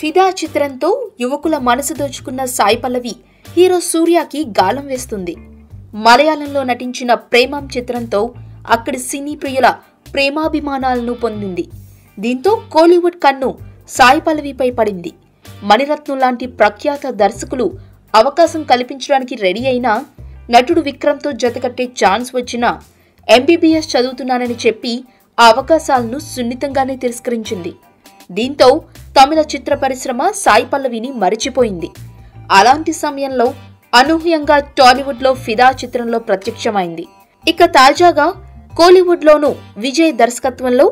ఫిదా చిత్రంతో యువకుల మనసు దోచుకున్న సాయి పల్లవి హీరో సూర్యకి గాలం వేస్తుంది. మలయాళంలో నటించిన ప్రేమం చిత్రంతో అక్కడి సినీ ప్రియుల ప్రేమాభిమానాలను పొందింది. దీంతో కోలీవుడ్ కన్ను సాయి పల్లవిపై పడింది. మణిరత్నం లాంటి ప్రఖ్యాత దర్శకులు అవకాశం కల్పించడానికి రెడీ అయినా నటుడు విక్రమ్తో జతకట్టే ఛాన్స్ వచ్చినా ఎంబీబీఎస్ చదువుతున్నానని చెప్పి ఆ అవకాశాలను సున్నితంగానే తిరస్కరించింది. దీంతో తమిళ చిత్ర పరిశ్రమ సాయి పల్లవిని మరిచిపోయింది. అలాంటి సమయంలో అనూహ్యంగా టాలీవుడ్లో ఫిదా చిత్రంలో ప్రత్యక్షమైంది. ఇక తాజాగా కోలీవుడ్లోనూ విజయ్ దర్శకత్వంలో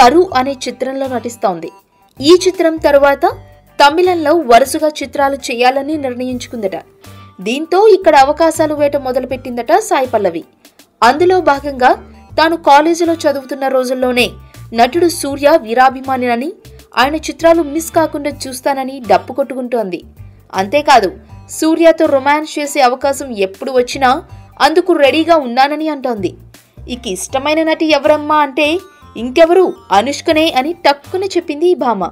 కరు అనే చిత్రంలో నటిస్తోంది. ఈ చిత్రం తరువాత తమిళంలో వరుసగా చిత్రాలు చేయాలని నిర్ణయించుకుందట. దీంతో ఇక్కడ అవకాశాలు వేట మొదలుపెట్టిందట సాయి పల్లవి. అందులో భాగంగా తాను కాలేజీలో చదువుతున్న రోజుల్లోనే నటుడు సూర్య వీరాభిమానినని, ఆయన చిత్రాలు మిస్ కాకుండా చూస్తానని డప్పు కొట్టుకుంటోంది. అంతేకాదు సూర్యతో రొమాన్స్ చేసే అవకాశం ఎప్పుడు వచ్చినా అందుకు రెడీగా ఉన్నానని అంటోంది. ఇక ఇష్టమైన నటి ఎవరమ్మా అంటే ఇంకెవరు అనుష్కనే అని టక్కున చెప్పింది ఈ భామ.